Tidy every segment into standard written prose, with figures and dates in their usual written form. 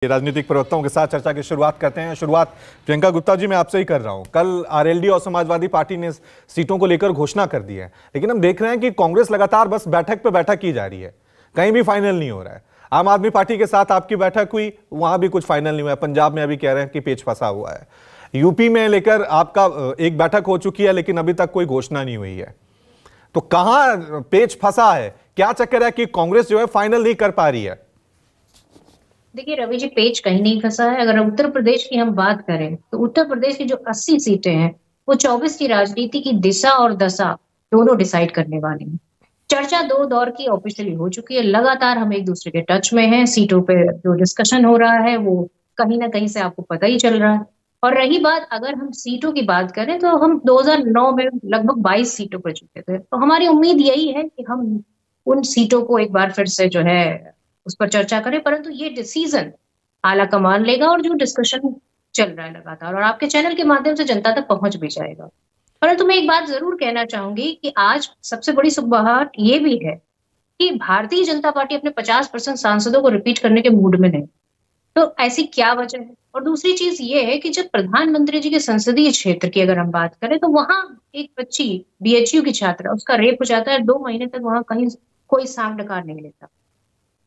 राजनीतिक प्रवक्ताओं के साथ चर्चा की शुरुआत करते हैं। शुरुआत प्रियंका गुप्ता जी मैं आपसे ही कर रहा हूं। कल आरएलडी और समाजवादी पार्टी ने सीटों को लेकर घोषणा कर दी है, लेकिन हम देख रहे हैं कि कांग्रेस लगातार बस बैठक पे बैठक की जा रही है, कहीं भी फाइनल नहीं हो रहा है। आम आदमी पार्टी के साथ आपकी बैठक हुई, वहां भी कुछ फाइनल नहीं हुआ है। पंजाब में अभी कह रहे हैं कि पेच फंसा हुआ है। यूपी में लेकर आपका एक बैठक हो चुकी है, लेकिन अभी तक कोई घोषणा नहीं हुई है। तो कहां पेच फंसा है, क्या चक्कर है कि कांग्रेस जो है फाइनल नहीं कर पा रही है? देखिए रवि जी, पेच कहीं नहीं फंसा है। अगर उत्तर प्रदेश की हम बात करें तो उत्तर प्रदेश की जो 80 सीटें हैं वो 24 की राजनीति की दिशा और दशा दोनों डिसाइड करने वाली हैं। चर्चा दो दौर की ऑफिशियली हो चुकी है। लगातार हम एक दूसरे के टच में हैं। सीटों पे जो डिस्कशन हो रहा है वो कहीं ना कहीं से आपको पता ही चल रहा है। और रही बात, अगर हम सीटों की बात करें तो हम 2009 में लगभग 22 सीटों पर जीते थे। तो हमारी उम्मीद यही है कि हम उन सीटों को एक बार फिर से जो है उस पर चर्चा करें। परंतु ये डिसीजन आला कमान लेगा और जो डिस्कशन चल रहा है लगातार और आपके चैनल के माध्यम से जनता तक पहुंच भी जाएगा। परंतु मैं एक बात जरूर कहना चाहूंगी कि आज सबसे बड़ी सुबह ये भी है कि भारतीय जनता पार्टी अपने 50% सांसदों को रिपीट करने के मूड में नहीं। तो ऐसी क्या वजह है? और दूसरी चीज ये है कि जब प्रधानमंत्री जी के संसदीय क्षेत्र की अगर हम बात करें तो वहां एक बच्ची बीएचयू की छात्रा, उसका रेप हो जाता है। 2 महीने तक वहां कहीं कोई साम डकार नहीं लेता।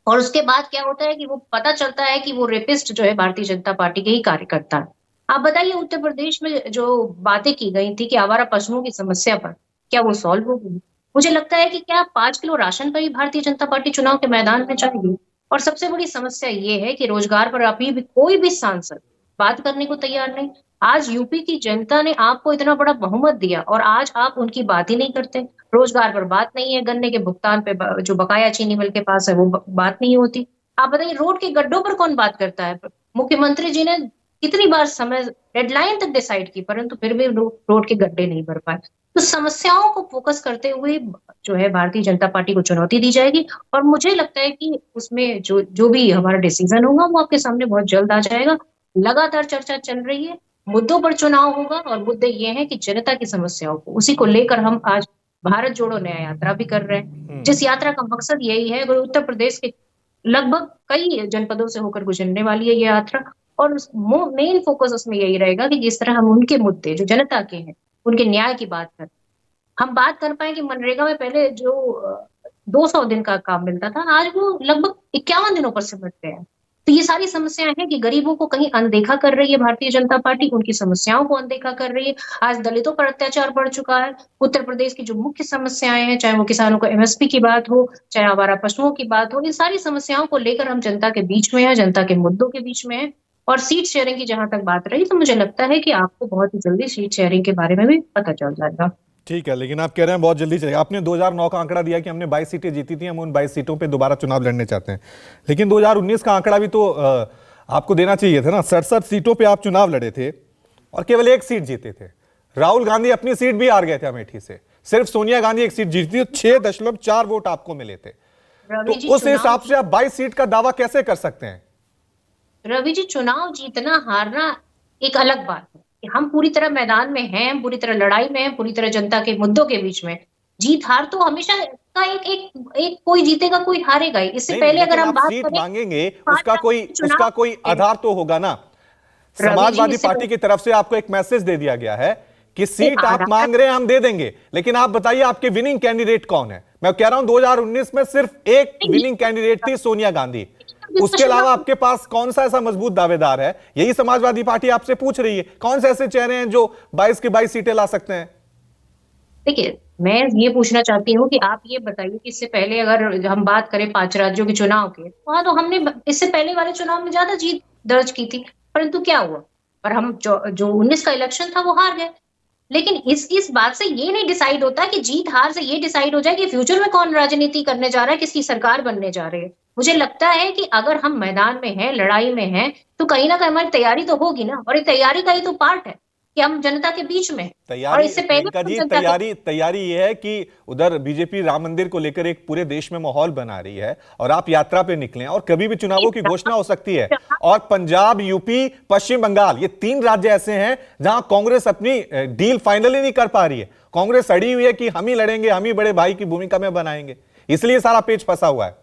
और उसके बाद क्या होता है कि वो पता चलता है कि वो रेपिस्ट जो है भारतीय जनता पार्टी के ही कार्यकर्ता है। आप बताइए, उत्तर प्रदेश में जो बातें की गई थी कि आवारा पशुओं की समस्या पर, क्या वो सॉल्व हो गई? मुझे लगता है कि क्या 5 किलो राशन पर ही भारतीय जनता पार्टी चुनाव के मैदान में जाएगी? और सबसे बड़ी समस्या ये है कि रोजगार पर अभी भी कोई भी सांसद बात करने को तैयार नहीं। आज यूपी की जनता ने आपको इतना बड़ा बहुमत दिया और आज आप उनकी बात ही नहीं करते। रोजगार पर बात नहीं है, गन्ने के भुगतान पे जो बकाया चीनी मिल के पास है वो बात नहीं होती। आप बताइए, रोड के गड्ढों पर कौन बात करता है? मुख्यमंत्री जी ने कितनी बार समय डेडलाइन तक डिसाइड की, परंतु फिर भी रोड के गड्ढे नहीं भर पाए। तो समस्याओं को फोकस करते हुए जो है भारतीय जनता पार्टी को चुनौती दी जाएगी। और मुझे लगता है कि उसमें जो जो भी हमारा डिसीजन होगा वो आपके सामने बहुत जल्द आ जाएगा। लगातार चर्चा चल रही है, मुद्दों पर चुनाव होगा और मुद्दे ये हैं कि जनता की समस्याओं को, उसी को लेकर हम आज भारत जोड़ो नया यात्रा भी कर रहे हैं। जिस यात्रा का मकसद यही है, अगर उत्तर प्रदेश के लगभग कई जनपदों से होकर गुजरने वाली है ये यात्रा। और मेन फोकस उसमें यही रहेगा कि जिस तरह हम उनके मुद्दे जो जनता के हैं, उनके न्याय की बात करें। हम बात कर पाए कि मनरेगा में पहले जो 200 दिन का काम मिलता था, आज वो लगभग 51 दिनों पर सिमट गया है। तो ये सारी समस्याएं हैं कि गरीबों को कहीं अनदेखा कर रही है भारतीय जनता पार्टी, उनकी समस्याओं को अनदेखा कर रही है। आज दलितों पर अत्याचार बढ़ चुका है। उत्तर प्रदेश की जो मुख्य समस्याएं हैं, चाहे वो किसानों को एमएसपी की बात हो, चाहे आवारा पशुओं की बात हो, इन सारी समस्याओं को लेकर हम जनता के बीच में है, जनता के मुद्दों के बीच में है। और सीट शेयरिंग की जहां तक बात रही, तो मुझे लगता है कि आपको बहुत ही जल्दी सीट शेयरिंग के बारे में भी पता चल जाएगा। ठीक है, लेकिन आप कह रहे हैं बहुत जल्दी चलेगा। आपने 2009 का आंकड़ा दिया कि हमने 22 सीटें जीती थी, हम उन 22 सीटों पे दोबारा चुनाव लड़ने चाहते हैं। लेकिन 2019 का आंकड़ा भी तो आपको देना चाहिए था ना। 67 सीटों पे आप चुनाव लड़े थे और केवल एक सीट जीते थे। राहुल गांधी अपनी सीट भी हार गए थे अमेठी से। सिर्फ सोनिया गांधी एक सीट जीती थी, 6.4 वोट आपको मिले थे। तो उस हिसाब से आप 22 सीट का दावा कैसे कर सकते हैं? रवि जी, चुनाव जीतना हारना एक अलग बात है कि हम पूरी तरह मैदान में हैं, हम पूरी तरह लड़ाई में हैं, पूरी तरह जनता के मुद्दों के बीच में। जीत हार तो हमेशा का एक कोई जीतेगा कोई हारेगा ही। इससे नहीं, पहले अगर लेकिन हम आप बात सीट करें, मांगेंगे, 5 उसका कोई आधार तो होगा ना। रवि जी, समाजवादी इससे पार्टी की तरफ से आपको एक मैसेज दे दिया गया है कि सीट आप आधार मांग रहे हैं, हम दे देंगे, लेकिन आप बताइए आपके विनिंग कैंडिडेट कौन है। मैं कह रहा हूं 2019 में सिर्फ एक विनिंग कैंडिडेट थी, सोनिया गांधी। उसके अलावा आपके पास कौन सा ऐसा मजबूत दावेदार है? यही समाजवादी पार्टी आपसे पूछ रही है, कौन से ऐसे चेहरे हैं जो 22 की 22 सीटें ला सकते हैं? देखिए, मैं ये पूछना चाहती हूँ कि आप ये बताइए कि इससे पहले अगर हम बात करें 5 राज्यों के चुनाव के, वहां तो हमने इससे पहले वाले चुनाव में ज्यादा जीत दर्ज की थी। परंतु क्या हुआ? पर हम जो 19 का इलेक्शन था वो हार गए। लेकिन इस बात से ये नहीं डिसाइड होता कि जीत हार से ये डिसाइड हो जाए कि फ्यूचर में कौन राजनीति करने जा रहा है, किसकी सरकार बनने जा रही है। मुझे लगता है कि अगर हम मैदान में हैं, लड़ाई में हैं, तो कहीं ना कहीं हमारी तैयारी तो होगी ना। और ये तैयारी का ही तो पार्ट है कि हम जनता के बीच में हैं। और तैयारी, इससे पहले प्रियंका हम जी, जनता के तैयारी ये है कि उधर बीजेपी राम मंदिर को लेकर एक पूरे देश में माहौल बना रही है और आप यात्रा पे निकले और कभी भी चुनावों की घोषणा हो सकती है। और पंजाब, यूपी, पश्चिम बंगाल, ये 3 राज्य ऐसे हैं जहां कांग्रेस अपनी डील फाइनली नहीं कर पा रही है। कांग्रेस अड़ी हुई है कि हम ही लड़ेंगे, हम ही बड़े भाई की भूमिका में बनाएंगे, इसलिए सारा पेच फंसा हुआ है।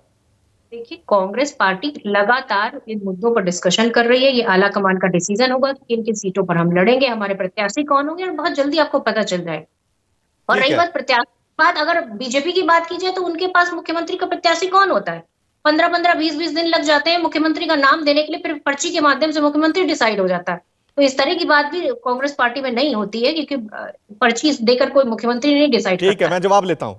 देखिए, कांग्रेस पार्टी लगातार इन मुद्दों पर डिस्कशन कर रही है। ये आला कमान का डिसीजन होगा कि किन किन सीटों पर हम लड़ेंगे, हमारे प्रत्याशी कौन होंगे, और बहुत जल्दी आपको पता चल जाएगा। और ठीक रही है। बात प्रत्याशी की बात, अगर बीजेपी की बात की जाए तो उनके पास मुख्यमंत्री का प्रत्याशी कौन होता है? 15-15, 20-20 दिन लग जाते हैं मुख्यमंत्री का नाम देने के लिए, फिर पर्ची के माध्यम से मुख्यमंत्री डिसाइड हो जाता है। तो इस तरह की बात भी कांग्रेस पार्टी में नहीं होती है, क्योंकि पर्ची देकर कोई मुख्यमंत्री नहीं डिसाइड ठीक है, करता है। मैं जवाब लेता हूं।